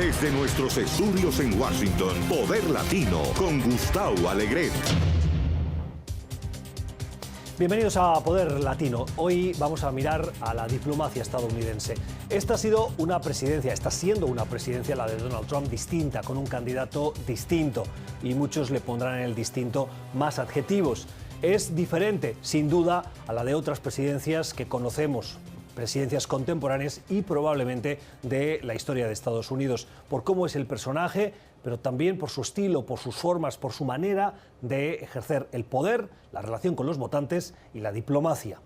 Desde nuestros estudios en Washington, Poder Latino con Gustavo Alegret. Bienvenidos a Poder Latino. Hoy vamos a mirar a la diplomacia estadounidense. Esta ha sido una presidencia, está siendo una presidencia, la de Donald Trump, distinta, con un candidato distinto. Y muchos le pondrán en el distinto más adjetivos. Es diferente, sin duda, a la de otras presidencias que conocemos, presidencias contemporáneas y probablemente de la historia de Estados Unidos, por cómo es el personaje, pero también por su estilo, por sus formas, por su manera de ejercer el poder, la relación con los votantes y la diplomacia.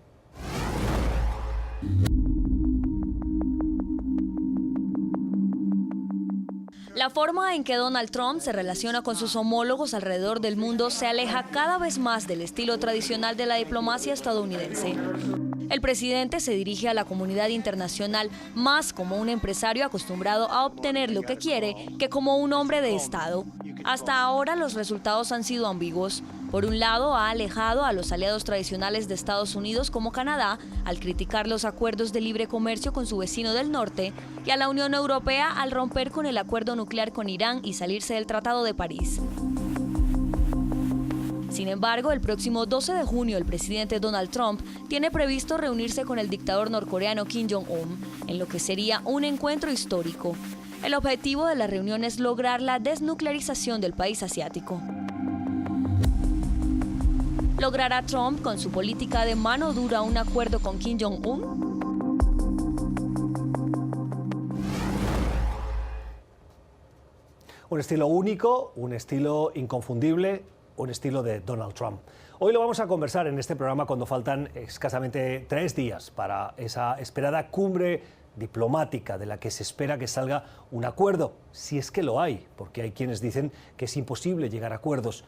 La forma en que Donald Trump se relaciona con sus homólogos alrededor del mundo se aleja cada vez más del estilo tradicional de la diplomacia estadounidense. El presidente se dirige a la comunidad internacional más como un empresario acostumbrado a obtener lo que quiere que como un hombre de Estado. Hasta ahora los resultados han sido ambiguos. Por un lado, ha alejado a los aliados tradicionales de Estados Unidos como Canadá al criticar los acuerdos de libre comercio con su vecino del norte y a la Unión Europea al romper con el acuerdo nuclear con Irán y salirse del Tratado de París. Sin embargo, el próximo 12 de junio el presidente Donald Trump tiene previsto reunirse con el dictador norcoreano Kim Jong-un, en lo que sería un encuentro histórico. El objetivo de la reunión es lograr la desnuclearización del país asiático. ¿Logrará Trump con su política de mano dura un acuerdo con Kim Jong-un? Un estilo único, un estilo inconfundible, un estilo de Donald Trump. Hoy lo vamos a conversar en este programa cuando faltan escasamente 3 días para esa esperada cumbre diplomática de la que se espera que salga un acuerdo, si es que lo hay, porque hay quienes dicen que es imposible llegar a acuerdos.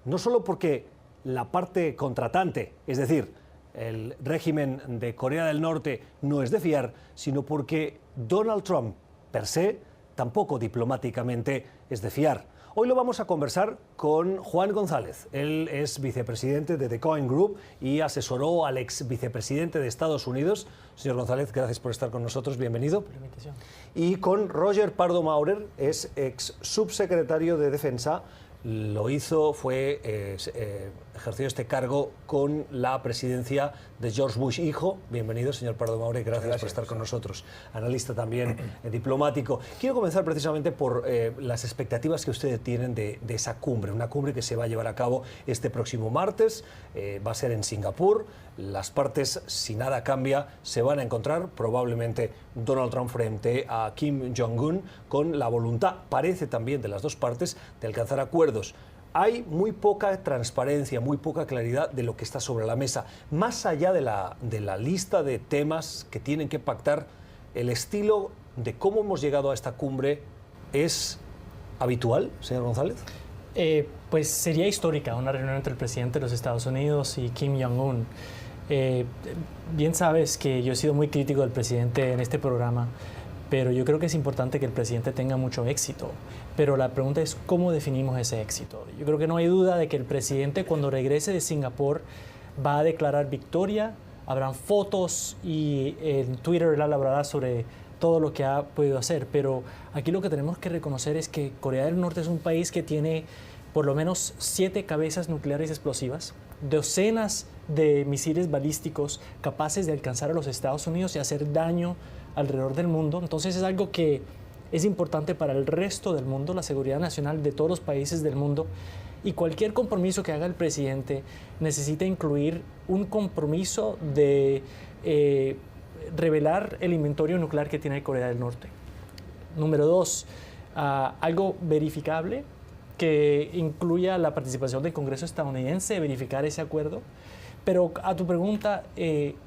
No solo porque la parte contratante, es decir, el régimen de Corea del Norte no es de fiar, sino porque Donald Trump, per se, tampoco diplomáticamente es de fiar. Hoy lo vamos a conversar con Juan González. Él es vicepresidente de The Cohen Group y asesoró al ex vicepresidente de Estados Unidos. Señor González, gracias por estar con nosotros. Bienvenido. Por la invitación. Y con Roger Pardo Maurer, es ex subsecretario de Defensa. Lo hizo, ejerció este cargo con la presidencia de George Bush hijo. Bienvenido, señor Pardo Maurer, gracias por estar con nosotros. Analista también, diplomático. Quiero comenzar precisamente por las expectativas que ustedes tienen de esa cumbre, una cumbre que se va a llevar a cabo este próximo martes, va a ser en Singapur. Las partes, si nada cambia, se van a encontrar, probablemente Donald Trump frente a Kim Jong-un, con la voluntad, parece también de las dos partes, de alcanzar acuerdos. Hay muy poca transparencia, muy poca claridad de lo que está sobre la mesa. Más allá de la lista de temas que tienen que pactar, el estilo de cómo hemos llegado a esta cumbre es habitual, señor González. Pues sería histórica una reunión entre el presidente de los Estados Unidos y Kim Jong-un. Bien sabes que yo he sido muy crítico del presidente en este programa, pero yo creo que es importante que el presidente tenga mucho éxito. Pero la pregunta es cómo definimos ese éxito. Yo creo que no hay duda de que el presidente, cuando regrese de Singapur, va a declarar victoria. Habrán fotos y en Twitter él hablará sobre todo lo que ha podido hacer. Pero aquí lo que tenemos que reconocer es que Corea del Norte es un país que tiene por lo menos 7 cabezas nucleares explosivas, docenas de misiles balísticos capaces de alcanzar a los Estados Unidos y hacer daño alrededor del mundo. Entonces es algo que es importante para el resto del mundo, la seguridad nacional de todos los países del mundo. Y cualquier compromiso que haga el presidente necesita incluir un compromiso de revelar el inventario nuclear que tiene Corea del Norte. Número 2, algo verificable que incluya la participación del Congreso estadounidense, verificar ese acuerdo. Pero a tu pregunta,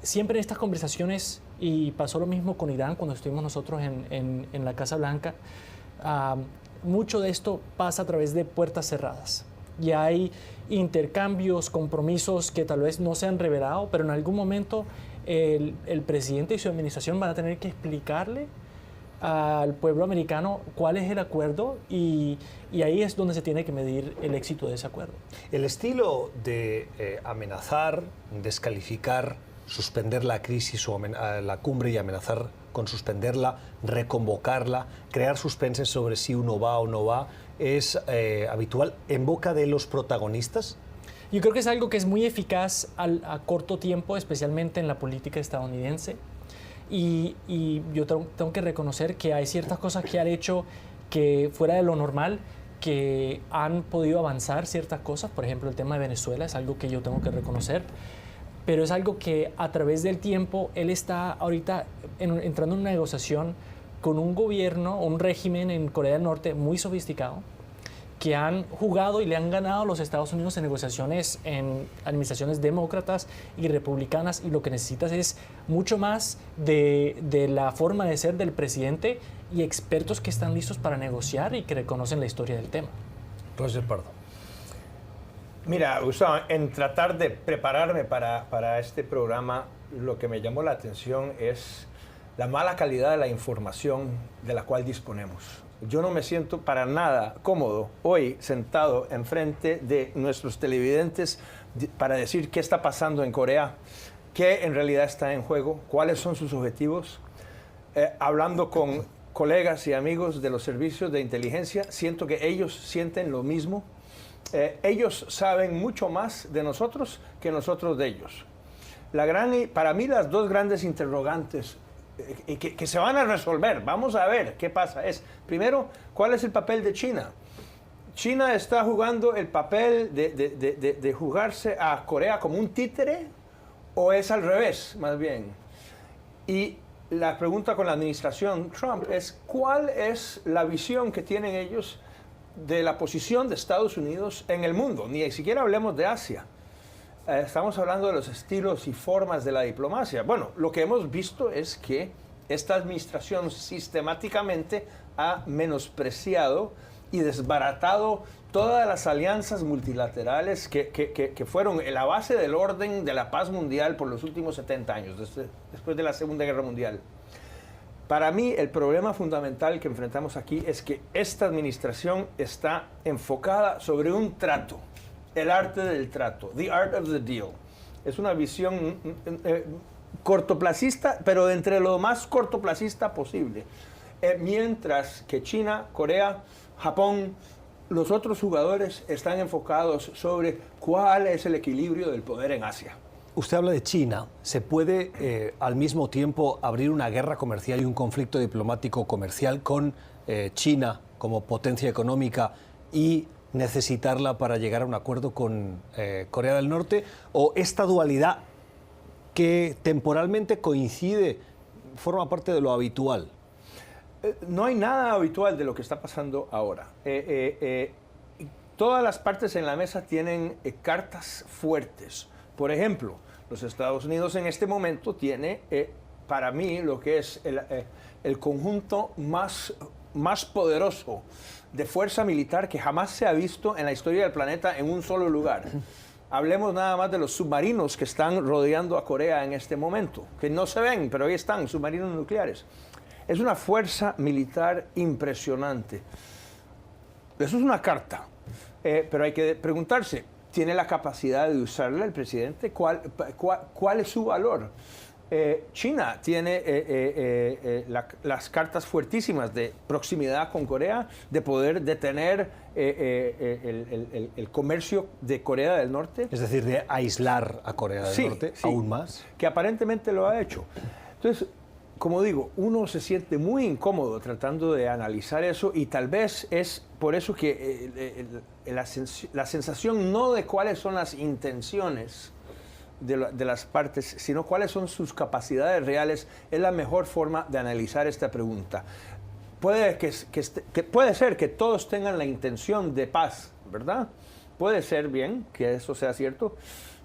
siempre en estas conversaciones, y pasó lo mismo con Irán cuando estuvimos nosotros en la Casa Blanca, mucho de esto pasa a través de puertas cerradas. Y hay intercambios, compromisos que tal vez no se han revelado, pero en algún momento el presidente y su administración van a tener que explicarle al pueblo americano cuál es el acuerdo y ahí es donde se tiene que medir el éxito de ese acuerdo. El estilo de amenazar, descalificar, suspender la crisis o la cumbre y amenazar con suspenderla, reconvocarla, crear suspenses sobre si uno va o no va, es habitual en boca de los protagonistas? Yo creo que es algo que es muy eficaz a corto tiempo, especialmente en la política estadounidense. Y yo tengo que reconocer que hay ciertas cosas que han hecho que fuera de lo normal, que han podido avanzar ciertas cosas. Por ejemplo, el tema de Venezuela es algo que yo tengo que reconocer. Pero es algo que a través del tiempo él está ahorita entrando en una negociación con un gobierno, un régimen en Corea del Norte muy sofisticado, que han jugado y le han ganado a los Estados Unidos en negociaciones en administraciones demócratas y republicanas, y lo que necesitas es mucho más de la forma de ser del presidente y expertos que están listos para negociar y que reconocen la historia del tema. Roger Pardo. Mira, Gustavo, en tratar de prepararme para este programa, lo que me llamó la atención es la mala calidad de la información de la cual disponemos. Yo no me siento para nada cómodo hoy sentado enfrente de nuestros televidentes para decir qué está pasando en Corea, qué en realidad está en juego, cuáles son sus objetivos. Hablando con colegas y amigos de los servicios de inteligencia, siento que ellos sienten lo mismo. Ellos saben mucho más de nosotros que nosotros de ellos. Para mí las dos grandes interrogantes que se van a resolver, vamos a ver qué pasa, es, primero, ¿cuál es el papel de China? ¿China está jugando el papel de jugarse a Corea como un títere o es al revés, más bien? Y la pregunta con la administración Trump es, ¿cuál es la visión que tienen ellos de la posición de Estados Unidos en el mundo? Ni siquiera hablemos de Asia. Estamos hablando de los estilos y formas de la diplomacia. Bueno, lo que hemos visto es que esta administración sistemáticamente ha menospreciado y desbaratado todas las alianzas multilaterales que fueron la base del orden de la paz mundial por los últimos 70 años, después de la Segunda Guerra Mundial. Para mí, el problema fundamental que enfrentamos aquí es que esta administración está enfocada sobre un trato. El arte del trato, the art of the deal. Es una visión cortoplacista, pero de entre lo más cortoplacista posible. Mientras que China, Corea, Japón, los otros jugadores están enfocados sobre cuál es el equilibrio del poder en Asia. Usted habla de China. ¿Se puede al mismo tiempo abrir una guerra comercial y un conflicto diplomático comercial con China como potencia económica y necesitarla para llegar a un acuerdo con Corea del Norte? ¿O esta dualidad que temporalmente coincide forma parte de lo habitual? No hay nada habitual de lo que está pasando ahora. Todas las partes en la mesa tienen cartas fuertes. Por ejemplo, los Estados Unidos en este momento tiene, para mí, lo que es el conjunto más poderoso de fuerza militar que jamás se ha visto en la historia del planeta en un solo lugar. Hablemos nada más de los submarinos que están rodeando a Corea en este momento, que no se ven, pero ahí están, submarinos nucleares. Es una fuerza militar impresionante. Eso es una carta, pero hay que preguntarse, ¿tiene la capacidad de usarla el presidente? ¿Cuál es su valor? China tiene las cartas fuertísimas de proximidad con Corea, de poder detener el comercio de Corea del Norte. Es decir, de aislar a Corea del Norte aún más. Que aparentemente lo ha hecho. Entonces, como digo, uno se siente muy incómodo tratando de analizar eso y tal vez es por eso que la sensación no de cuáles son las intenciones de las partes, sino cuáles son sus capacidades reales, es la mejor forma de analizar esta pregunta. Puede ser que todos tengan la intención de paz, ¿verdad? Puede ser bien que eso sea cierto,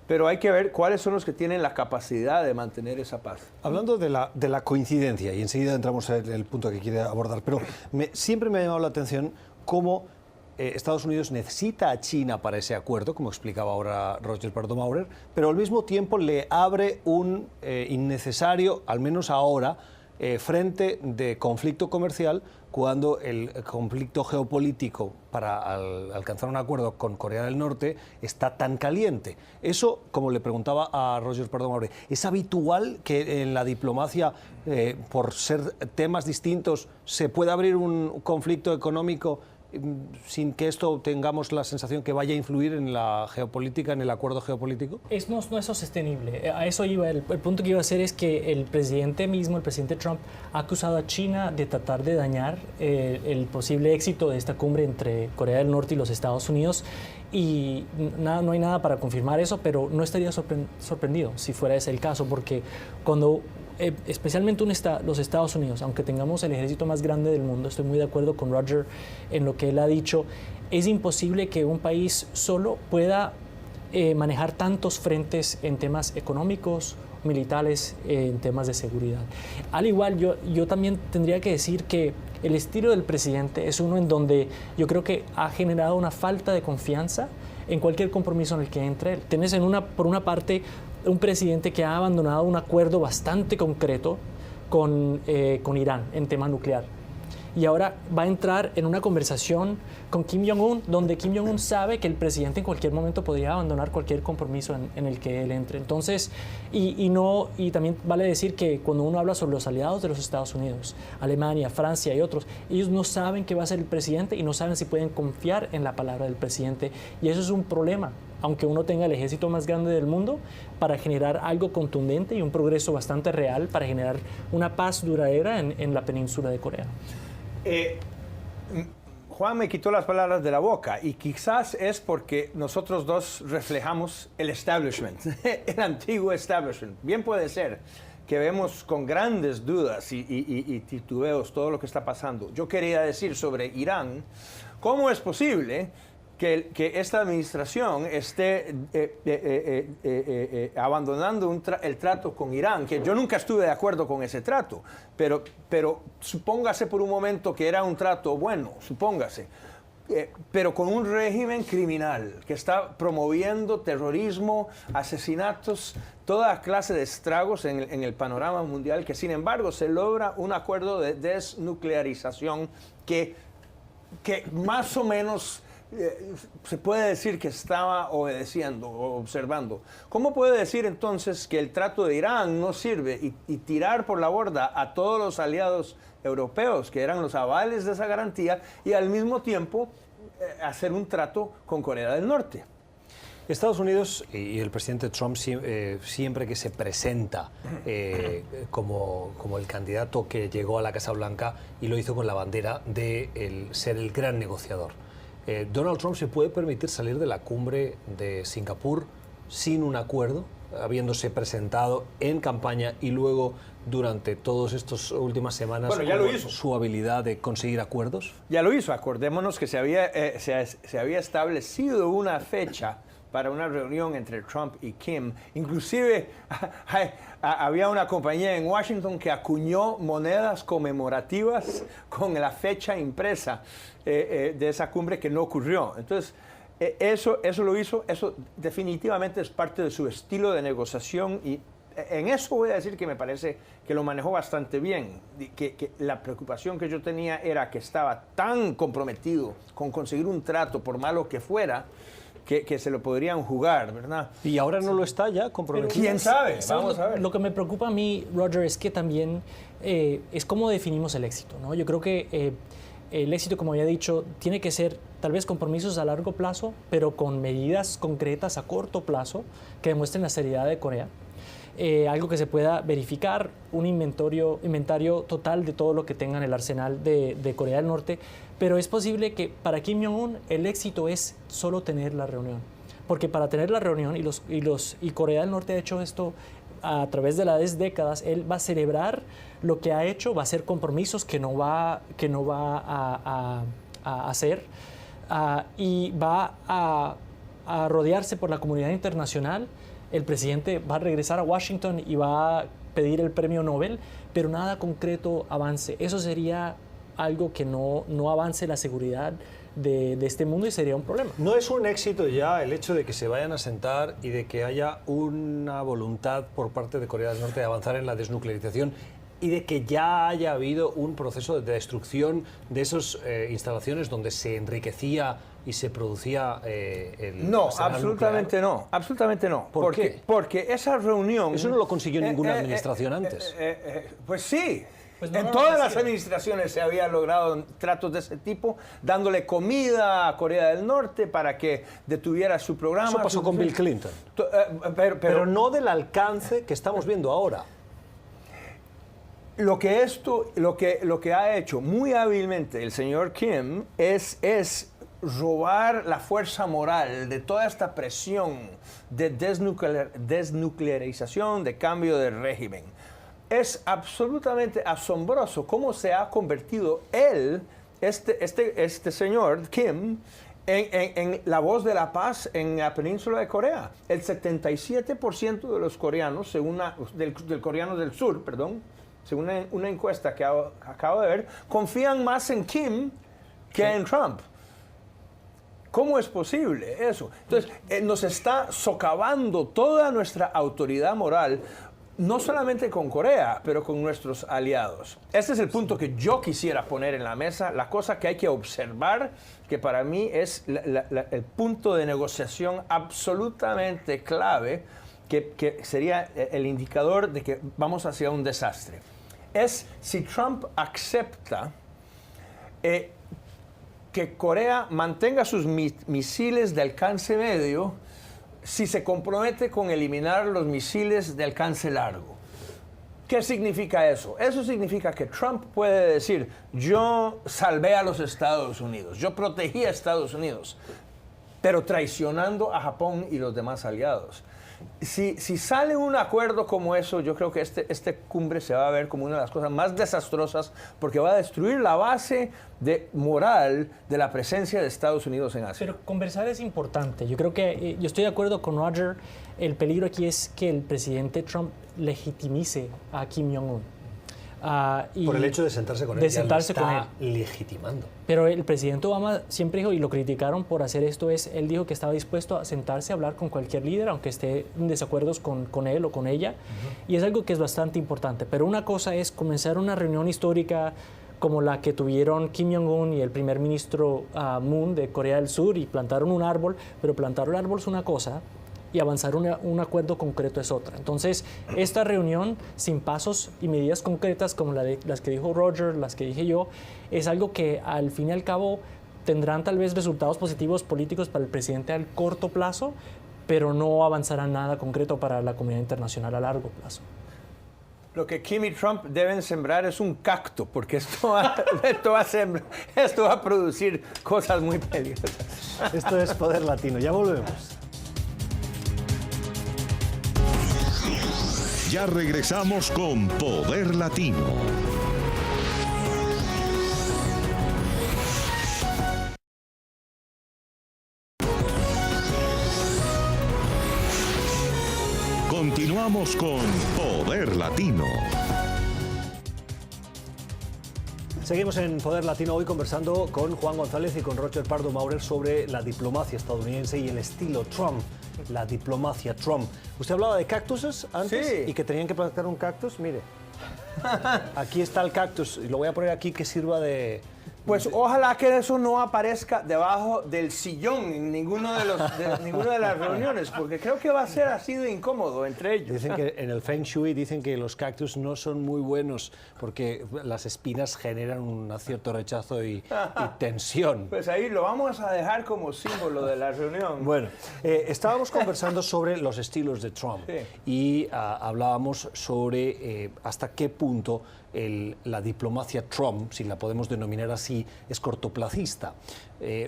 pero hay que ver cuáles son los que tienen la capacidad de mantener esa paz. Hablando de la coincidencia, y enseguida entramos en el punto que quiere abordar, pero siempre me ha llamado la atención cómo Estados Unidos necesita a China para ese acuerdo, como explicaba ahora Roger Pardo Maurer, pero al mismo tiempo le abre un innecesario, al menos ahora, frente de conflicto comercial cuando el conflicto geopolítico para alcanzar un acuerdo con Corea del Norte está tan caliente. Eso, como le preguntaba a Roger Perdón, ¿es habitual que en la diplomacia, por ser temas distintos, se pueda abrir un conflicto económico sin que esto tengamos la sensación que vaya a influir en la geopolítica, en el acuerdo geopolítico? No es sostenible. A eso iba. El punto que iba a hacer es que el presidente Trump, ha acusado a China de tratar de dañar el posible éxito de esta cumbre entre Corea del Norte y los Estados Unidos. Y no hay nada para confirmar eso, pero no estaría sorprendido si fuera ese el caso, porque cuando especialmente los Estados Unidos, aunque tengamos el ejército más grande del mundo, estoy muy de acuerdo con Roger en lo que él ha dicho, es imposible que un país solo pueda manejar tantos frentes en temas económicos, militares, en temas de seguridad. Al igual, yo también tendría que decir que el estilo del presidente es uno en donde yo creo que ha generado una falta de confianza en cualquier compromiso en el que entre él. Tienes por una parte un presidente que ha abandonado un acuerdo bastante concreto con Irán en tema nuclear. Y ahora va a entrar en una conversación con Kim Jong-un, donde Kim Jong-un sabe que el presidente en cualquier momento podría abandonar cualquier compromiso en el que él entre. Entonces, y también vale decir que cuando uno habla sobre los aliados de los Estados Unidos, Alemania, Francia y otros, ellos no saben qué va a ser el presidente y no saben si pueden confiar en la palabra del presidente. Y eso es un problema, aunque uno tenga el ejército más grande del mundo, para generar algo contundente y un progreso bastante real para generar una paz duradera en la península de Corea. Juan me quitó las palabras de la boca y quizás es porque nosotros dos reflejamos el establishment, el antiguo establishment. Bien puede ser que vemos con grandes dudas y titubeos todo lo que está pasando. Yo quería decir sobre Irán, ¿cómo es posible que esta administración esté abandonando el trato con Irán? Que yo nunca estuve de acuerdo con ese trato, pero supóngase por un momento que era un trato bueno, supóngase, pero con un régimen criminal que está promoviendo terrorismo, asesinatos, toda clase de estragos en el panorama mundial, que sin embargo se logra un acuerdo de desnuclearización que más o menos se puede decir que estaba obedeciendo o observando. ¿Cómo puede decir entonces que el trato de Irán no sirve y tirar por la borda a todos los aliados europeos que eran los avales de esa garantía y al mismo tiempo hacer un trato con Corea del Norte? Estados Unidos y el presidente Trump siempre que se presenta como el candidato que llegó a la Casa Blanca y lo hizo con la bandera de ser el gran negociador. ¿Donald Trump se puede permitir salir de la cumbre de Singapur sin un acuerdo, habiéndose presentado en campaña y luego durante todas estas últimas semanas su habilidad de conseguir acuerdos? Ya lo hizo. Acordémonos que se había establecido una fecha para una reunión entre Trump y Kim. Inclusive había una compañía en Washington que acuñó monedas conmemorativas con la fecha impresa de esa cumbre que no ocurrió. Entonces, eso lo hizo, eso definitivamente es parte de su estilo de negociación y en eso voy a decir que me parece que lo manejó bastante bien, que la preocupación que yo tenía era que estaba tan comprometido con conseguir un trato, por malo que fuera, que se lo podrían jugar, ¿verdad? ¿Y ahora no lo está ya comprometido? ¿Quién sabe? Vamos a ver. Lo que me preocupa a mí, Roger, es que también es cómo definimos el éxito, ¿no? Yo creo que el éxito, como había dicho, tiene que ser tal vez compromisos a largo plazo, pero con medidas concretas a corto plazo que demuestren la seriedad de Corea. Algo que se pueda verificar, un inventario total de todo lo que tenga en el arsenal de Corea del Norte, pero es posible que para Kim Jong-un el éxito es solo tener la reunión, porque para tener la reunión y Corea del Norte ha hecho esto a través de las décadas, él va a celebrar lo que ha hecho, va a hacer compromisos que no va a hacer y va a rodearse por la comunidad internacional. El presidente va a regresar a Washington y va a pedir el premio Nobel, pero nada concreto avance. Eso sería algo que no avance la seguridad de este mundo y sería un problema. ¿No es un éxito ya el hecho de que se vayan a sentar y de que haya una voluntad por parte de Corea del Norte de avanzar en la desnuclearización y de que ya haya habido un proceso de destrucción de esas instalaciones donde se enriquecía y se producía el No, arsenal absolutamente nuclear? no, absolutamente no. ¿Por qué? Porque esa reunión... Eso no lo consiguió ninguna administración antes. Pues sí. Pues no, En no, todas no, las sí. administraciones se habían logrado tratos de ese tipo, dándole comida a Corea del Norte para que detuviera su programa. Eso pasó con Bill Clinton. Pero no del alcance que estamos viendo ahora. lo que ha hecho muy hábilmente el señor Kim es robar la fuerza moral de toda esta presión de desnuclearización, de cambio de régimen. Es absolutamente asombroso cómo se ha convertido él, este señor Kim, en la voz de la paz en la península de Corea. El 77% de los coreanos, del coreano del sur, perdón, según una encuesta que acabo de ver, confían más en Kim que en Trump. ¿Cómo es posible eso? Entonces, nos está socavando toda nuestra autoridad moral, no solamente con Corea, pero con nuestros aliados. Este es el punto que yo quisiera poner en la mesa, la cosa que hay que observar, que para mí es el punto de negociación absolutamente clave, que sería el indicador de que vamos hacia un desastre. Es si Trump acepta que Corea mantenga sus misiles de alcance medio, si se compromete con eliminar los misiles de alcance largo. ¿Qué significa eso? Eso significa que Trump puede decir, yo salvé a los Estados Unidos, yo protegí a Estados Unidos, pero traicionando a Japón y los demás aliados. Si sale un acuerdo como eso, yo creo que este cumbre se va a ver como una de las cosas más desastrosas, porque va a destruir la base moral de la presencia de Estados Unidos en Asia. Pero conversar es importante. Yo creo que yo estoy de acuerdo con Roger. El peligro aquí es que el presidente Trump legitimice a Kim Jong-un. Por el hecho de sentarse con él. De sentarse con él. Legitimando. Pero el presidente Obama siempre dijo, y lo criticaron por hacer esto, él dijo que estaba dispuesto a sentarse a hablar con cualquier líder, aunque esté en desacuerdos con él o con ella. Y es algo que es bastante importante. Pero una cosa es comenzar una reunión histórica como la que tuvieron Kim Jong-un y el primer ministro Moon de Corea del Sur, y plantaron un árbol, pero plantar un árbol es una cosa y avanzar un acuerdo concreto es otra. Entonces, esta reunión sin pasos y medidas concretas como las que dijo Roger, las que dije yo, es algo que al fin y al cabo tendrán tal vez resultados positivos políticos para el presidente al corto plazo, pero no avanzarán nada concreto para la comunidad internacional a largo plazo. Lo que Kim y Trump deben sembrar es un cacto, porque esto va a producir cosas muy peligrosas. Esto es Poder Latino. Ya volvemos. Ya regresamos con Poder Latino. Continuamos con Poder Latino. Seguimos en Poder Latino hoy conversando con Juan González y con Roger Pardo Maurer sobre la diplomacia estadounidense y el estilo Trump. La diplomacia Trump. Usted hablaba de cactuses antes, sí, y que tenían que plantar un cactus. Mire, aquí está el cactus y lo voy a poner aquí que sirva de... Pues ojalá que eso no aparezca debajo del sillón en ninguna de las reuniones, porque creo que va a ser así de incómodo entre ellos. Dicen que en el Feng Shui dicen que los cactus no son muy buenos porque las espinas generan un cierto rechazo y tensión. Pues ahí lo vamos a dejar como símbolo de la reunión. Bueno, estábamos conversando sobre los estilos de Trump, sí, y hablábamos sobre hasta qué punto la diplomacia Trump, si la podemos denominar así, es cortoplacista.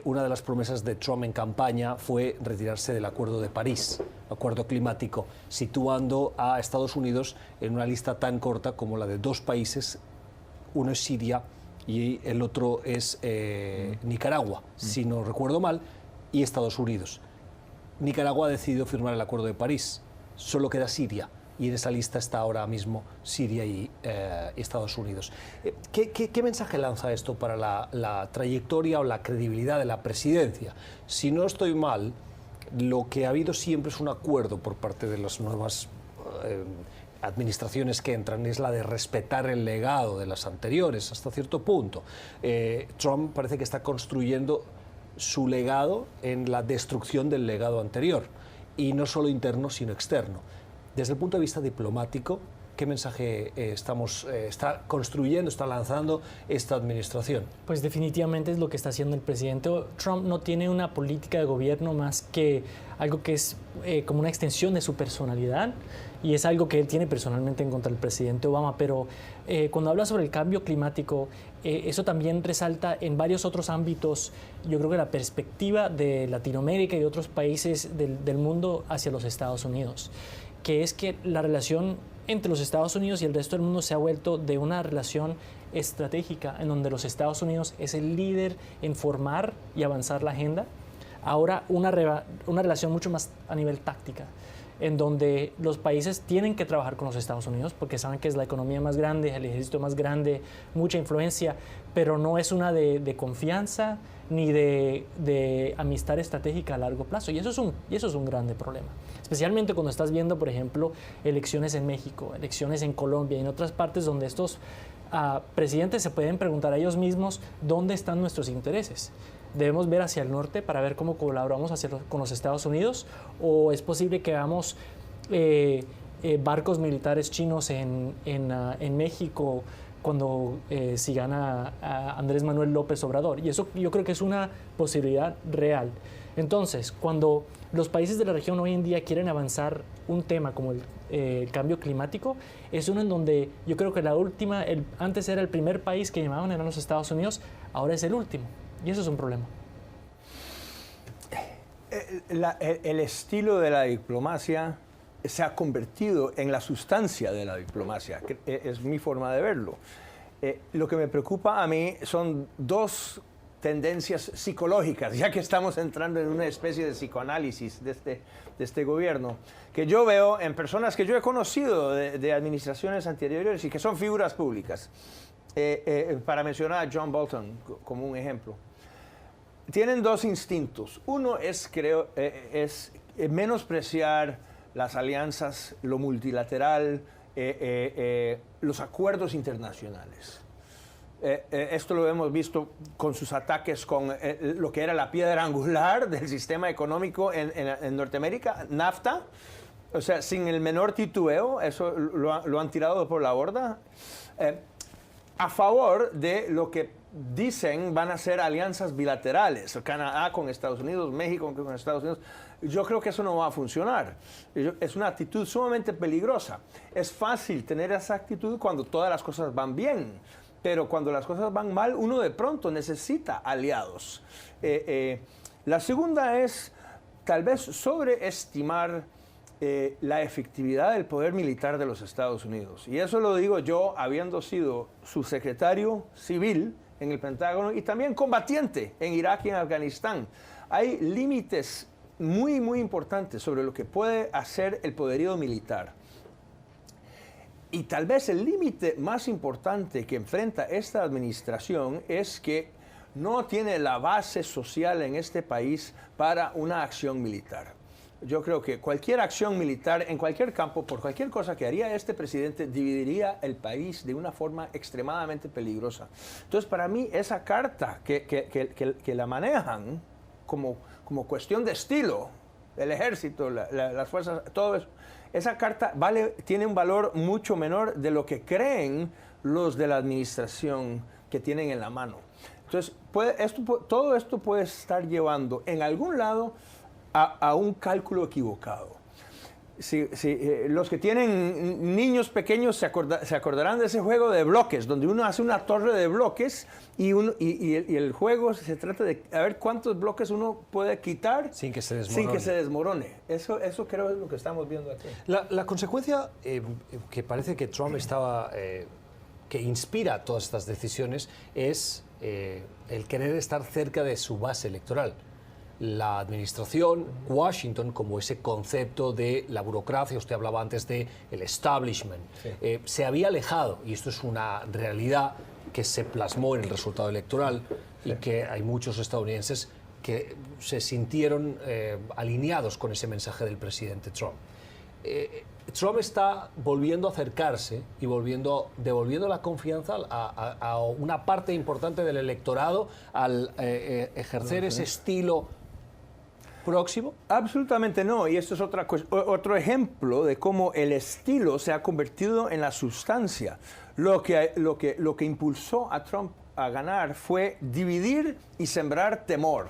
Una de las promesas de Trump en campaña fue retirarse del Acuerdo de París, acuerdo climático, situando a Estados Unidos en una lista tan corta como la de 2 países, uno es Siria y el otro es Nicaragua, si no recuerdo mal, y Estados Unidos. Nicaragua ha decidido firmar el Acuerdo de París, solo queda Siria. Y en esa lista está ahora mismo Siria y Estados Unidos. ¿Qué mensaje lanza esto para la trayectoria o la credibilidad de la presidencia? Si no estoy mal, lo que ha habido siempre es un acuerdo por parte de las nuevas administraciones que entran es la de respetar el legado de las anteriores hasta cierto punto. Trump parece que está construyendo su legado en la destrucción del legado anterior, y no solo interno sino externo. Desde el punto de vista diplomático, ¿qué mensaje está construyendo, está lanzando esta administración? Pues definitivamente es lo que está haciendo el presidente. Trump no tiene una política de gobierno más que algo que es como una extensión de su personalidad, y es algo que él tiene personalmente en contra del presidente Obama. Pero cuando habla sobre el cambio climático, eso también resalta en varios otros ámbitos, yo creo que la perspectiva de Latinoamérica y otros países del mundo hacia los Estados Unidos, que es que la relación entre los Estados Unidos y el resto del mundo se ha vuelto de una relación estratégica en donde los Estados Unidos es el líder en formar y avanzar la agenda, ahora una relación mucho más a nivel táctica, en donde los países tienen que trabajar con los Estados Unidos porque saben que es la economía más grande, el ejército más grande, mucha influencia, pero no es una de confianza ni de amistad estratégica a largo plazo. Y eso es un grande problema. Especialmente cuando estás viendo, por ejemplo, elecciones en México, elecciones en Colombia y en otras partes donde estos presidentes se pueden preguntar a ellos mismos dónde están nuestros intereses. ¿Debemos ver hacia el norte para ver cómo colaboramos con los Estados Unidos? ¿O es posible que veamos barcos militares chinos en México cuando si gana a Andrés Manuel López Obrador? Y eso yo creo que es una posibilidad real. Entonces, cuando los países de la región hoy en día quieren avanzar un tema como el cambio climático, es uno en donde yo creo que antes era el primer país que llamaban, eran los Estados Unidos, ahora es el último. Y eso es un problema. El estilo de la diplomacia se ha convertido en la sustancia de la diplomacia. Es mi forma de verlo. Lo que me preocupa a mí son dos tendencias psicológicas, ya que estamos entrando en una especie de psicoanálisis de este gobierno, que yo veo en personas que yo he conocido de administraciones anteriores y que son figuras públicas. Para mencionar a John Bolton como un ejemplo. Tienen dos instintos. Uno es menospreciar las alianzas, lo multilateral, los acuerdos internacionales. Esto lo hemos visto con sus ataques con lo que era la piedra angular del sistema económico en Norteamérica, NAFTA. O sea, sin el menor titubeo, eso lo han tirado por la borda. A favor de lo que dicen van a ser alianzas bilaterales, Canadá con Estados Unidos, México con Estados Unidos. Yo creo que eso no va a funcionar. Es una actitud sumamente peligrosa. Es fácil tener esa actitud cuando todas las cosas van bien, pero cuando las cosas van mal, uno de pronto necesita aliados. La segunda es tal vez sobreestimar la efectividad del poder militar de los Estados Unidos. Y eso lo digo yo, habiendo sido subsecretario civil en el Pentágono y también combatiente en Irak y en Afganistán. Hay límites muy, muy importantes sobre lo que puede hacer el poderío militar. Y tal vez el límite más importante que enfrenta esta administración es que no tiene la base social en este país para una acción militar. Yo creo que cualquier acción militar en cualquier campo, por cualquier cosa que haría este presidente, dividiría el país de una forma extremadamente peligrosa. Entonces, para mí, esa carta que la manejan como cuestión de estilo, el ejército, las fuerzas, todo eso, esa carta tiene un valor mucho menor de lo que creen los de la administración que tienen en la mano. Entonces, todo esto puede estar llevando en algún lado a un cálculo equivocado. Los que tienen niños pequeños se acordarán de ese juego de bloques, donde uno hace una torre de bloques y el juego se trata de a ver cuántos bloques uno puede quitar sin que se desmorone. Eso creo es lo que estamos viendo aquí. La consecuencia que parece que Trump que inspira todas estas decisiones es el querer estar cerca de su base electoral. La administración, Washington, como ese concepto de la burocracia, usted hablaba antes del establishment, sí. Se había alejado, y esto es una realidad que se plasmó en el resultado electoral, sí. Y que hay muchos estadounidenses que se sintieron alineados con ese mensaje del presidente Trump. Trump está volviendo a acercarse y devolviendo la confianza a una parte importante del electorado al ejercer ese estilo próximo. Absolutamente no, y esto es otro ejemplo de cómo el estilo se ha convertido en la sustancia. Lo que impulsó a Trump a ganar fue dividir y sembrar temor.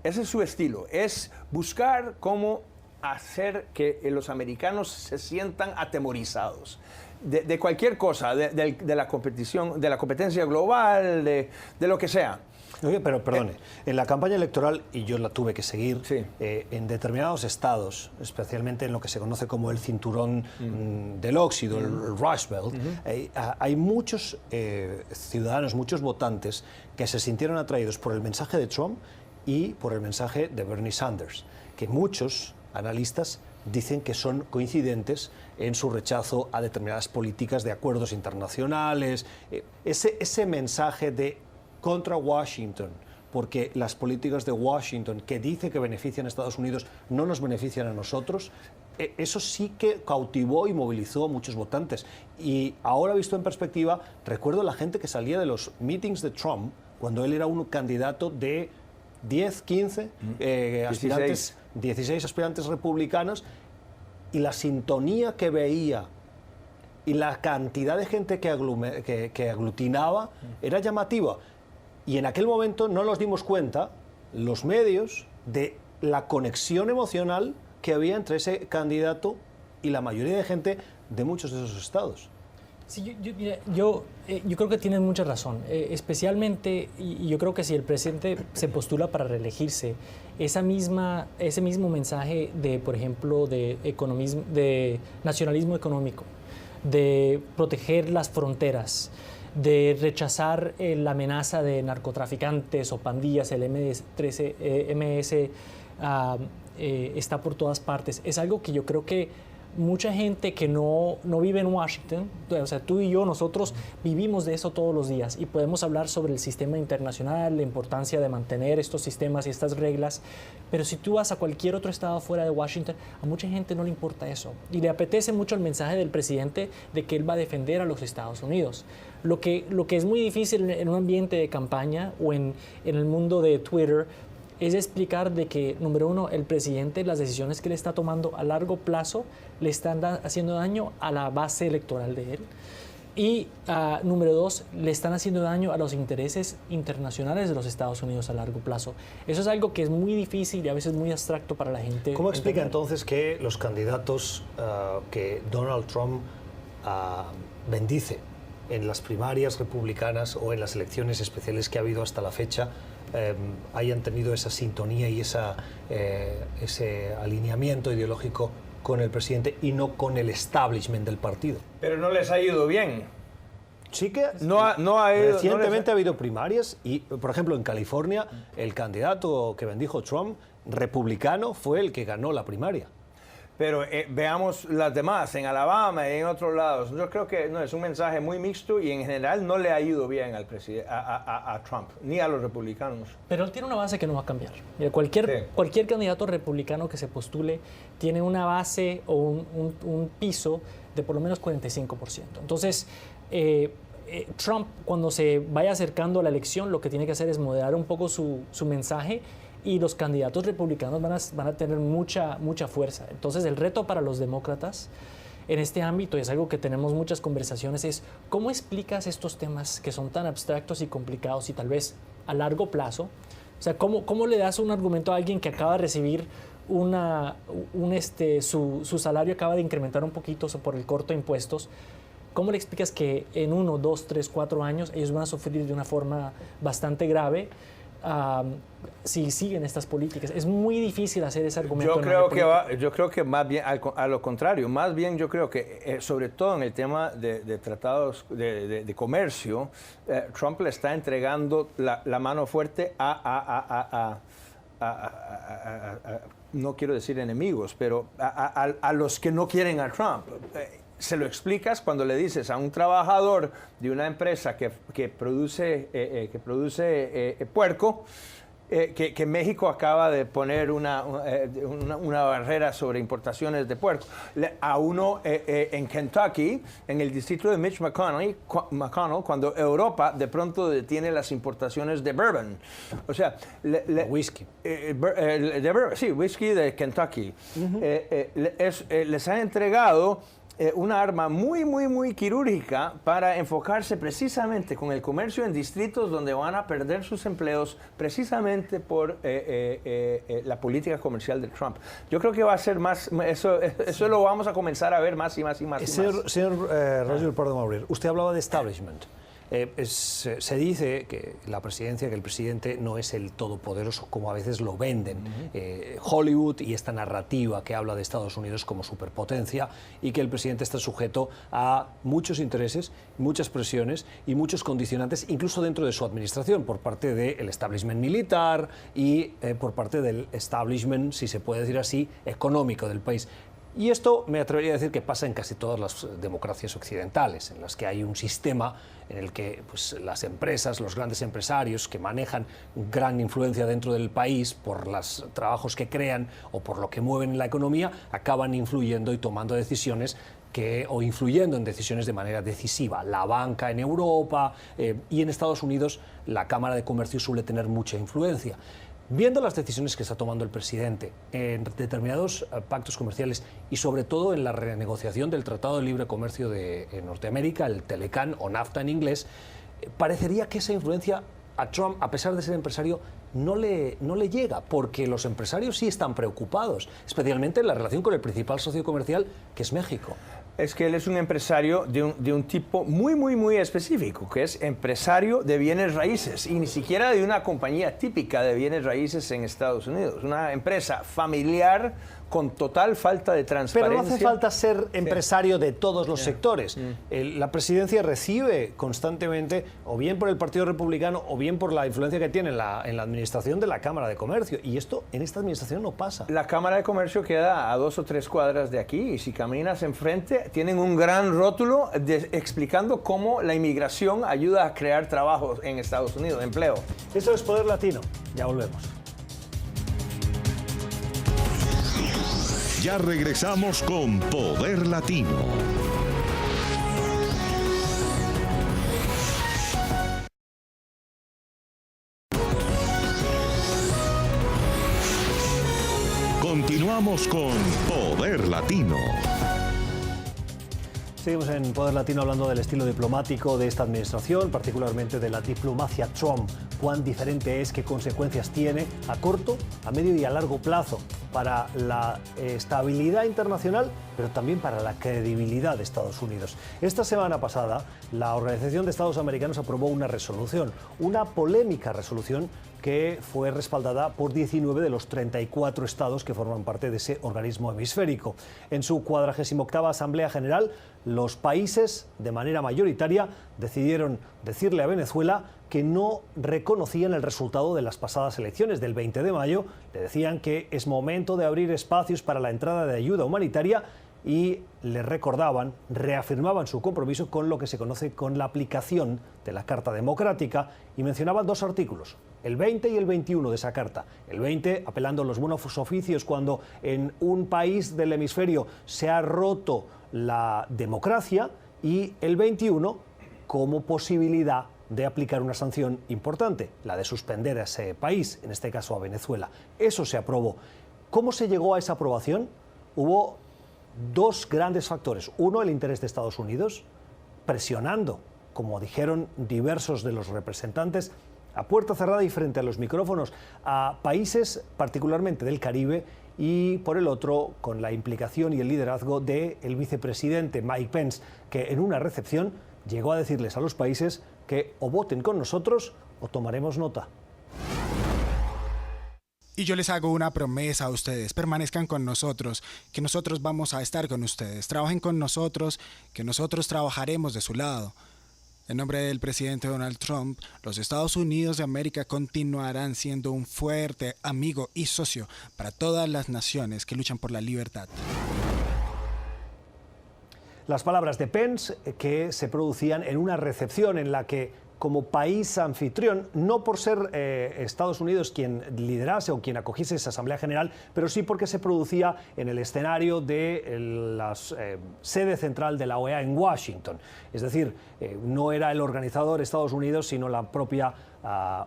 Ese es su estilo, es buscar cómo hacer que los americanos se sientan atemorizados de cualquier cosa, de la competición, de la competencia global, de lo que sea. Oye, pero perdone, en la campaña electoral, y yo la tuve que seguir, Sí. En determinados estados, especialmente en lo que se conoce como el cinturón del óxido, el Rust Belt, hay muchos ciudadanos, muchos votantes que se sintieron atraídos por el mensaje de Trump y por el mensaje de Bernie Sanders, que muchos analistas dicen que son coincidentes en su rechazo a determinadas políticas de acuerdos internacionales, ese mensaje de contra Washington, porque las políticas de Washington, que dice que benefician a Estados Unidos, no nos benefician a nosotros, eso sí que cautivó y movilizó a muchos votantes. Y ahora, visto en perspectiva, recuerdo la gente que salía de los meetings de Trump, cuando él era un candidato de 10, 15 aspirantes, 16 aspirantes republicanos, y la sintonía que veía y la cantidad de gente que aglutinaba era llamativa. Y en aquel momento no nos dimos cuenta, los medios, de la conexión emocional que había entre ese candidato y la mayoría de gente de muchos de esos estados. Sí, yo creo que tienen mucha razón, especialmente, y yo creo que si el presidente se postula para reelegirse, ese mismo mensaje de, por ejemplo, de nacionalismo económico, de proteger las fronteras, de rechazar la amenaza de narcotraficantes o pandillas, el MS está por todas partes. Es algo que yo creo que mucha gente que no vive en Washington, o sea, tú y yo, nosotros vivimos de eso todos los días y podemos hablar sobre el sistema internacional, la importancia de mantener estos sistemas y estas reglas, pero si tú vas a cualquier otro estado fuera de Washington, a mucha gente no le importa eso y le apetece mucho el mensaje del presidente de que él va a defender a los Estados Unidos. Lo que es muy difícil en un ambiente de campaña o en el mundo de Twitter es explicar de que, número uno, el presidente, las decisiones que le está tomando a largo plazo le están haciendo daño a la base electoral de él. Y, número dos, le están haciendo daño a los intereses internacionales de los Estados Unidos a largo plazo. Eso es algo que es muy difícil y a veces muy abstracto para la gente. ¿Cómo explica entonces que los candidatos que Donald Trump bendice en las primarias republicanas o en las elecciones especiales que ha habido hasta la fecha hayan tenido esa sintonía y ese alineamiento ideológico con el presidente y no con el establishment del partido? Pero no les ha ido bien. Sí que No ha ido, recientemente ha habido primarias y, por ejemplo, en California, el candidato que bendijo Trump, republicano, fue el que ganó la primaria. Pero veamos las demás, en Alabama y en otros lados. Yo creo que no, es un mensaje muy mixto y en general no le ha ido bien al a Trump, ni a los republicanos. Pero él tiene una base que no va a cambiar. Mira, cualquier candidato republicano que se postule tiene una base o un piso de por lo menos 45%. Entonces, Trump, cuando se vaya acercando a la elección, lo que tiene que hacer es moderar un poco su mensaje y los candidatos republicanos van a tener mucha fuerza. Entonces, el reto para los demócratas en este ámbito, y es algo que tenemos muchas conversaciones, es cómo explicas estos temas que son tan abstractos y complicados y tal vez a largo plazo. O sea, ¿cómo le das un argumento a alguien que acaba de recibir su salario acaba de incrementar un poquito por el corto de impuestos? ¿Cómo le explicas que en 1, 2, 3, 4 años ellos van a sufrir de una forma bastante grave si siguen estas políticas? Es muy difícil hacer ese argumento. Yo creo que más bien a lo contrario, más bien yo creo que sobre todo en el tema de tratados de comercio, Trump le está entregando la mano fuerte no quiero decir enemigos, pero a los que no quieren a Trump. Se lo explicas cuando le dices a un trabajador de una empresa que produce puerco, que México acaba de poner una barrera sobre importaciones de puerco. A uno en Kentucky, en el distrito de Mitch McConnell, cuando Europa de pronto detiene las importaciones de bourbon. O sea, whisky. Sí, whisky de Kentucky. Les han entregado una arma muy quirúrgica para enfocarse precisamente con el comercio en distritos donde van a perder sus empleos precisamente por la política comercial de Trump. Yo creo que va a ser más, eso lo vamos a comenzar a ver más y más. Señor Roger Pardo-Maurer, usted hablaba de establishment. Se dice que la presidencia, que el presidente no es el todopoderoso como a veces lo venden. Hollywood y esta narrativa que habla de Estados Unidos como superpotencia, y que el presidente está sujeto a muchos intereses, muchas presiones y muchos condicionantes, incluso dentro de su administración, por parte del establishment militar y por parte del establishment, si se puede decir así, económico del país. Y esto me atrevería a decir que pasa en casi todas las democracias occidentales, en las que hay un sistema en el que pues, las empresas, los grandes empresarios que manejan gran influencia dentro del país por los trabajos que crean o por lo que mueven en la economía, acaban influyendo y tomando decisiones o influyendo en decisiones de manera decisiva. La banca en Europa y en Estados Unidos la Cámara de Comercio suele tener mucha influencia. Viendo las decisiones que está tomando el presidente en determinados pactos comerciales y sobre todo en la renegociación del Tratado de Libre Comercio de Norteamérica, el Telecan o NAFTA en inglés, parecería que esa influencia a Trump, a pesar de ser empresario, no le llega, porque los empresarios sí están preocupados, especialmente en la relación con el principal socio comercial, que es México. Es que él es un empresario de un tipo muy específico, que es empresario de bienes raíces, y ni siquiera de una compañía típica de bienes raíces en Estados Unidos. Una empresa familiar con total falta de transparencia. Pero no hace falta ser empresario de todos los sectores. La presidencia recibe constantemente, o bien por el Partido Republicano, o bien por la influencia que tiene en la administración de la Cámara de Comercio. Y esto en esta administración no pasa. La Cámara de Comercio queda a 2 o 3 cuadras de aquí, y si caminas enfrente, tienen un gran rótulo explicando cómo la inmigración ayuda a crear trabajos en Estados Unidos, empleo. Eso es Poder Latino. Ya volvemos. Ya regresamos con Poder Latino. Continuamos con Poder Latino. Seguimos en Poder Latino hablando del estilo diplomático de esta administración, particularmente de la diplomacia Trump. Cuán diferente es, qué consecuencias tiene a corto, a medio y a largo plazo para la estabilidad internacional, pero también para la credibilidad de Estados Unidos. Esta semana pasada, la Organización de Estados Americanos aprobó una resolución, una polémica resolución que fue respaldada por 19 de los 34 estados que forman parte de ese organismo hemisférico. En su 48ª Asamblea General, los países, de manera mayoritaria, decidieron decirle a Venezuela que no reconocían el resultado de las pasadas elecciones del 20 de mayo, le decían que es momento de abrir espacios para la entrada de ayuda humanitaria y le recordaban, reafirmaban su compromiso con lo que se conoce con la aplicación de la Carta Democrática, y mencionaban 2 artículos, el 20 y el 21 de esa carta. El 20 apelando a los buenos oficios cuando en un país del hemisferio se ha roto la democracia, y el 21 como posibilidad de aplicar una sanción importante, la de suspender a ese país, en este caso a Venezuela. Eso se aprobó. ¿Cómo se llegó a esa aprobación? Hubo 2 grandes factores. Uno, el interés de Estados Unidos, presionando, como dijeron diversos de los representantes, a puerta cerrada y frente a los micrófonos, a países particularmente del Caribe, y por el otro, con la implicación y el liderazgo del vicepresidente Mike Pence, que en una recepción llegó a decirles a los países que o voten con nosotros o tomaremos nota. Y yo les hago una promesa a ustedes: permanezcan con nosotros, que nosotros vamos a estar con ustedes, trabajen con nosotros, que nosotros trabajaremos de su lado. En nombre del presidente Donald Trump, los Estados Unidos de América continuarán siendo un fuerte amigo y socio para todas las naciones que luchan por la libertad. Las palabras de Pence que se producían en una recepción en la que como país anfitrión, no por ser Estados Unidos quien liderase o quien acogiese esa Asamblea General, pero sí porque se producía en el escenario de la sede central de la OEA en Washington. Es decir, no era el organizador Estados Unidos, sino la propia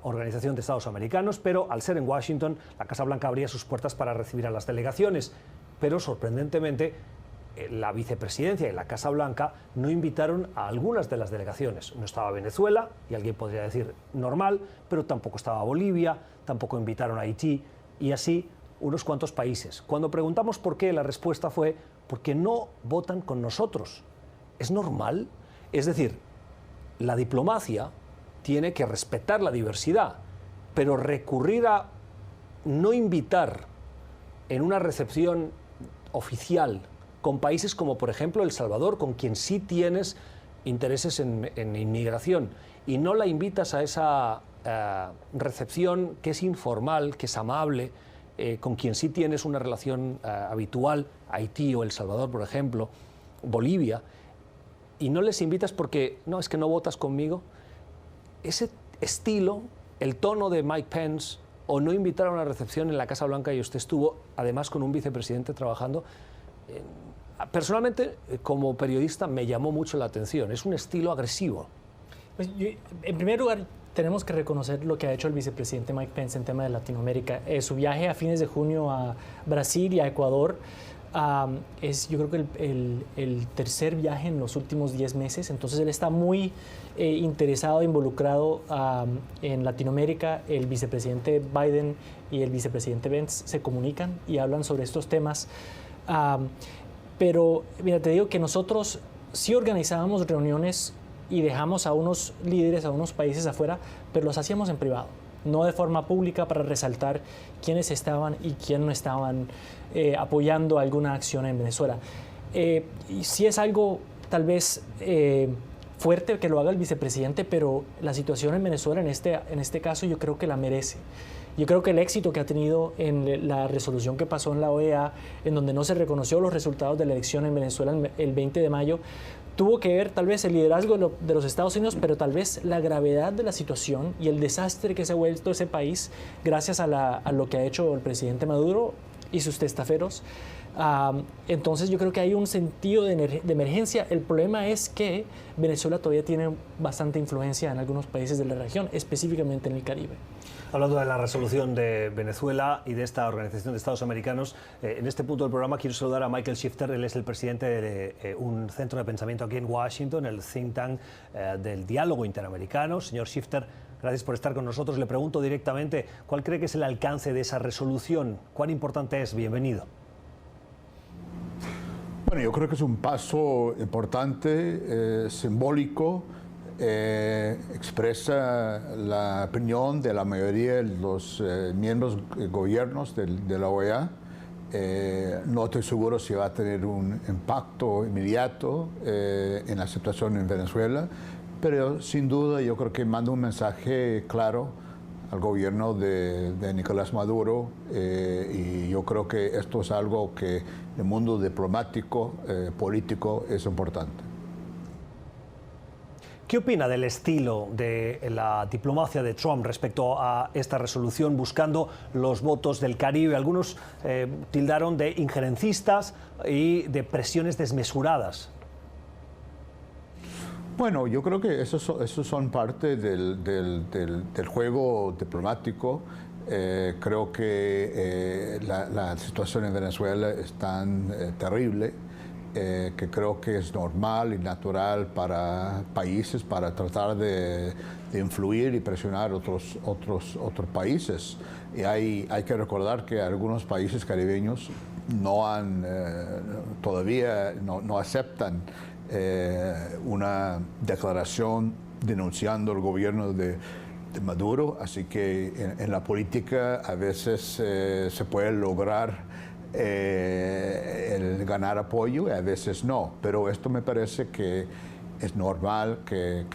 Organización de Estados Americanos, pero al ser en Washington, la Casa Blanca abría sus puertas para recibir a las delegaciones. Pero sorprendentemente, la vicepresidencia y la Casa Blanca no invitaron a algunas de las delegaciones. No estaba Venezuela, y alguien podría decir normal, pero tampoco estaba Bolivia, tampoco invitaron a Haití, y así unos cuantos países. Cuando preguntamos por qué, la respuesta fue porque no votan con nosotros. ¿Es normal? Es decir, la diplomacia tiene que respetar la diversidad, pero recurrir a no invitar en una recepción oficial con países como, por ejemplo, El Salvador, con quien sí tienes intereses en inmigración, y no la invitas a esa recepción que es informal, que es amable, con quien sí tienes una relación habitual, Haití o El Salvador, por ejemplo, Bolivia, y no les invitas porque, no, es que no votas conmigo. Ese estilo, el tono de Mike Pence, o no invitar a una recepción en la Casa Blanca, y usted estuvo además con un vicepresidente trabajando, personalmente, como periodista, me llamó mucho la atención. Es un estilo agresivo. Pues en primer lugar, tenemos que reconocer lo que ha hecho el vicepresidente Mike Pence en tema de Latinoamérica. Su viaje a fines de junio a Brasil y a Ecuador es, yo creo que el tercer viaje en los últimos 10 meses. Entonces él está muy interesado, involucrado en Latinoamérica. El vicepresidente Biden y el vicepresidente Pence se comunican y hablan sobre estos temas. Pero mira, te digo que nosotros sí organizábamos reuniones y dejamos a unos líderes, a unos países afuera, pero los hacíamos en privado, no de forma pública, para resaltar quiénes estaban y quién no estaban apoyando alguna acción en Venezuela. Y sí es algo tal vez fuerte que lo haga el vicepresidente, pero la situación en Venezuela en este caso yo creo que la merece. Yo creo que el éxito que ha tenido en la resolución que pasó en la OEA, en donde no se reconoció los resultados de la elección en Venezuela el 20 de mayo, tuvo que ver tal vez el liderazgo de los Estados Unidos, pero tal vez la gravedad de la situación y el desastre que se ha vuelto ese país gracias a lo que ha hecho el presidente Maduro y sus testaferos. Entonces yo creo que hay un sentido de emergencia. El problema es que Venezuela todavía tiene bastante influencia en algunos países de la región, específicamente en el Caribe. Hablando de la resolución de Venezuela y de esta Organización de Estados Americanos, en este punto del programa quiero saludar a Michael Shifter. Él es el presidente de un centro de pensamiento aquí en Washington, el think tank del diálogo interamericano. Señor Shifter, gracias por estar con nosotros. Le pregunto directamente, ¿cuál cree que es el alcance de esa resolución? ¿Cuán importante es? Bienvenido. Bueno, yo creo que es un paso importante, simbólico. Expresa la opinión de la mayoría de los miembros gobiernos de la OEA. No estoy seguro si va a tener un impacto inmediato en la situación en Venezuela, pero sin duda yo creo que manda un mensaje claro al gobierno de Nicolás Maduro, y yo creo que esto es algo que en el mundo diplomático, político, es importante. ¿Qué opina del estilo de la diplomacia de Trump respecto a esta resolución buscando los votos del Caribe? Algunos tildaron de injerencistas y de presiones desmesuradas. Bueno, yo creo que esos son parte del juego diplomático. Creo que la situación en Venezuela es tan terrible que creo que es normal y natural para países para tratar de influir y presionar otros países. Y hay que recordar que algunos países caribeños todavía no aceptan una declaración denunciando el gobierno de Maduro, así que en la política a veces se puede lograr el ganar apoyo y a veces no, pero esto me parece que es normal que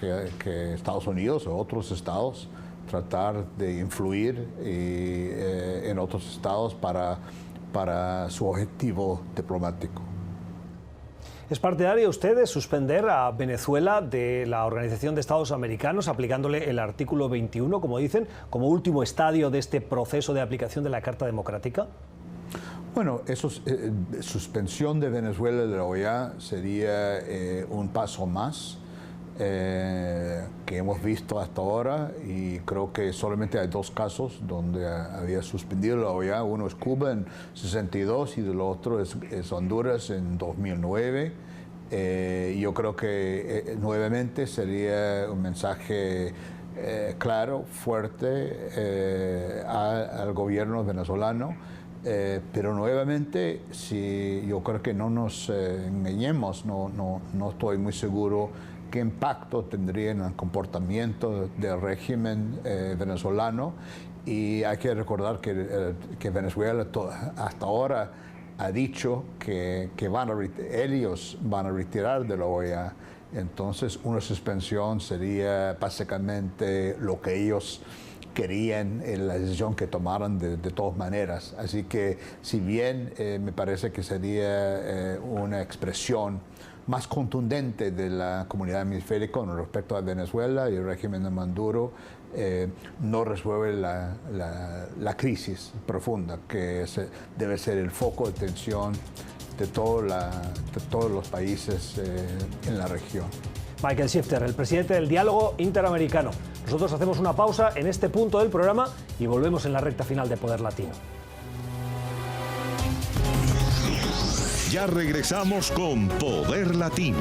Estados Unidos o otros estados tratar de influir en otros estados para su objetivo diplomático. ¿Es partidario usted de suspender a Venezuela de la Organización de Estados Americanos aplicándole el artículo 21, como dicen, como último estadio de este proceso de aplicación de la Carta Democrática? Bueno, suspensión de Venezuela de la OEA sería un paso más que hemos visto hasta ahora, y creo que solamente hay 2 casos donde había suspendido la OEA. Uno es Cuba en 62 y el otro es Honduras en 2009. Yo creo que nuevamente sería un mensaje claro, fuerte al gobierno venezolano. Pero nuevamente, yo creo que no nos engañemos, no estoy muy seguro qué impacto tendría en el comportamiento del régimen venezolano, y hay que recordar que Venezuela hasta ahora ha dicho que ellos van a retirar de la OEA. Entonces una suspensión sería básicamente lo que ellos querían, la decisión que tomaran de todas maneras. Así que si bien me parece que sería una expresión más contundente de la comunidad hemisférica con respecto a Venezuela y el régimen de Maduro, no resuelve la crisis profunda que debe ser el foco de tensión de todos los países en la región. Michael Shifter, el presidente del Diálogo Interamericano. Nosotros hacemos una pausa en este punto del programa y volvemos en la recta final de Poder Latino. Ya regresamos con Poder Latino.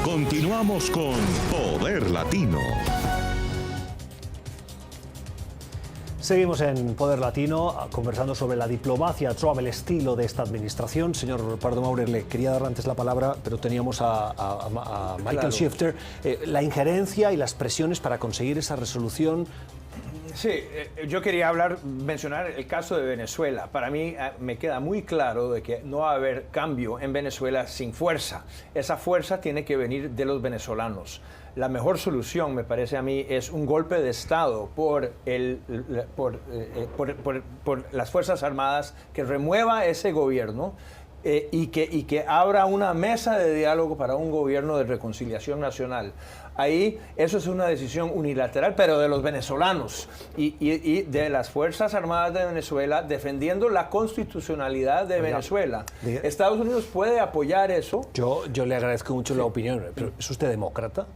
Continuamos con Poder Latino. Seguimos en Poder Latino conversando sobre la diplomacia Trump, el estilo de esta administración. Señor Pardo-Maurer, le quería dar antes la palabra, pero teníamos a Michael Claro. Shifter. La injerencia y las presiones para conseguir esa resolución. Sí, yo quería mencionar el caso de Venezuela. Para mí me queda muy claro de que no va a haber cambio en Venezuela sin fuerza. Esa fuerza tiene que venir de los venezolanos. La mejor solución, me parece a mí, es un golpe de Estado por las Fuerzas Armadas que remueva ese gobierno y que abra una mesa de diálogo para un gobierno de reconciliación nacional. Ahí eso es una decisión unilateral, pero de los venezolanos y de las Fuerzas Armadas de Venezuela defendiendo la constitucionalidad de Venezuela. Estados Unidos puede apoyar eso. Yo le agradezco mucho la opinión, pero ¿es usted demócrata?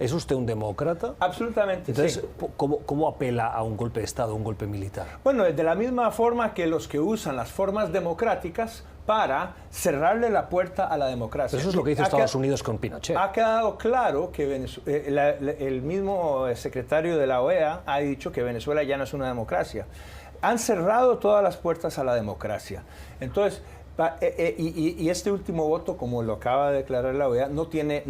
¿Es usted un demócrata? Absolutamente, Entonces, sí. ¿cómo apela a un golpe de Estado, a un golpe militar? Bueno, de la misma forma que los que usan las formas democráticas para cerrarle la puerta a la democracia. Pero eso es lo que hizo Estados Unidos con Pinochet. Ha quedado claro que el mismo secretario de la OEA ha dicho que Venezuela ya no es una democracia. Han cerrado todas las puertas a la democracia. Entonces, y este último voto, como lo acaba de declarar la OEA, no tiene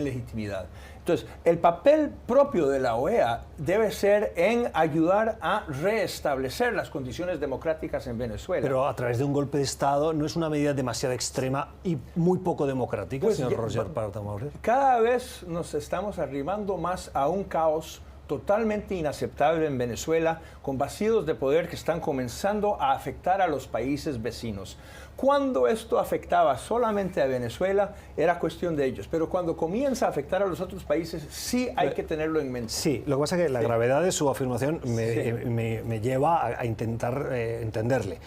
legitimidad. Entonces, el papel propio de la OEA debe ser en ayudar a restablecer las condiciones democráticas en Venezuela. Pero a través de un golpe de Estado, ¿no es una medida demasiado extrema y muy poco democrática, Pues señor ya, Roger Pardo-Maurer? Cada vez nos estamos arrimando más a un caos totalmente inaceptable en Venezuela, con vacíos de poder que están comenzando a afectar a los países vecinos. Cuando esto afectaba solamente a Venezuela, era cuestión de ellos, pero cuando comienza a afectar a los otros países, sí hay que tenerlo en mente. Sí, lo que pasa es que la gravedad de su afirmación me lleva a intentar entenderle,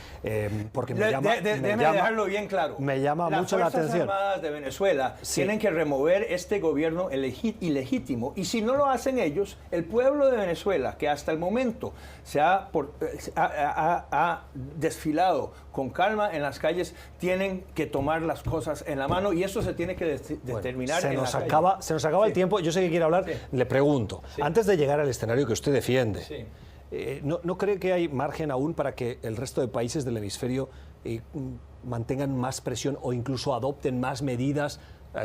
porque Déjeme dejarlo bien claro. Me llama mucho la atención. Las Fuerzas Armadas de Venezuela tienen que remover este gobierno ilegítimo, y si no lo hacen ellos, el pueblo de Venezuela, que hasta el momento se ha desfilado con calma en las calles, tienen que tomar las cosas en la mano, y eso se tiene que determinar en la calle. Se nos acaba el tiempo. Yo sé que quiere hablar. Le pregunto, antes de llegar al escenario que usted defiende, ¿no cree que hay margen aún para que el resto de países del hemisferio mantengan más presión o incluso adopten más medidas,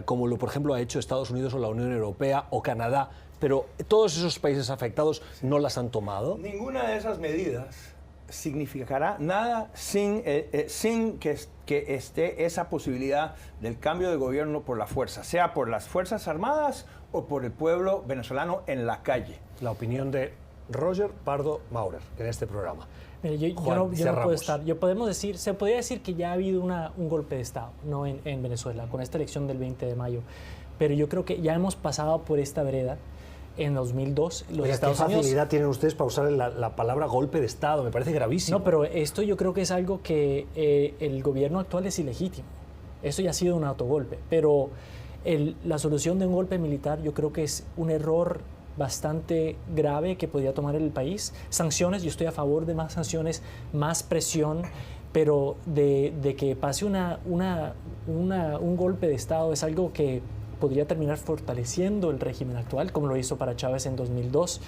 como por ejemplo ha hecho Estados Unidos o la Unión Europea o Canadá, pero todos esos países afectados no las han tomado? Ninguna de esas medidas significará nada sin que esté esa posibilidad del cambio de gobierno por la fuerza, sea por las Fuerzas Armadas o por el pueblo venezolano en la calle. La opinión de Roger Pardo Maurer en este programa. Mire, yo no puedo estar. Se podría decir que ya ha habido un golpe de Estado, ¿no? en Venezuela, con esta elección del 20 de mayo. Pero yo creo que ya hemos pasado por esta vereda. En 2002, los Estados Unidos... ¿Qué facilidad tienen ustedes para usar la palabra golpe de Estado? Me parece gravísimo. No, pero esto yo creo que es algo que el gobierno actual es ilegítimo. Eso ya ha sido un autogolpe. Pero la solución de un golpe militar yo creo que es un error bastante grave que podría tomar el país. Sanciones, yo estoy a favor de más sanciones, más presión, pero de que pase un golpe de Estado es algo que podría terminar fortaleciendo el régimen actual, como lo hizo para Chávez en 2002,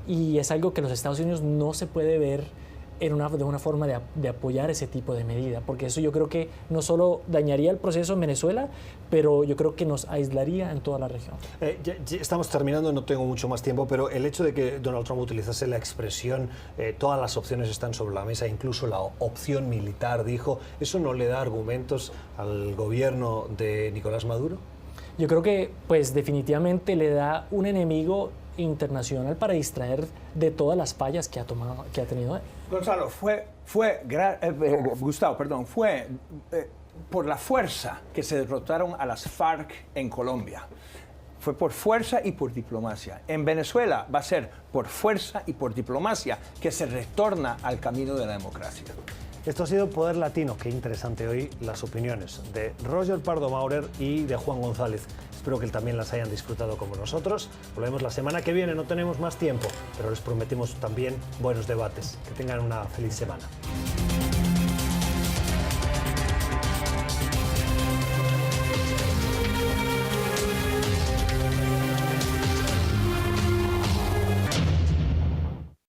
y es algo que los Estados Unidos no se puede ver de una forma de apoyar ese tipo de medida, porque eso yo creo que no solo dañaría el proceso en Venezuela, pero yo creo que nos aislaría en toda la región. Ya estamos terminando, no tengo mucho más tiempo, pero el hecho de que Donald Trump utilizase la expresión todas las opciones están sobre la mesa, incluso la opción militar, dijo, ¿eso no le da argumentos al gobierno de Nicolás Maduro? Yo creo que pues definitivamente le da un enemigo internacional para distraer de todas las fallas que ha tenido él. Gonzalo, Gustavo, fue por la fuerza que se derrotaron a las FARC en Colombia. Fue por fuerza y por diplomacia. En Venezuela va a ser por fuerza y por diplomacia que se retorna al camino de la democracia. Esto ha sido Poder Latino. Qué interesante hoy las opiniones de Roger Pardo Maurer y de Juan González. Espero que también las hayan disfrutado como nosotros. Volvemos la semana que viene, no tenemos más tiempo, pero les prometimos también buenos debates. Que tengan una feliz semana.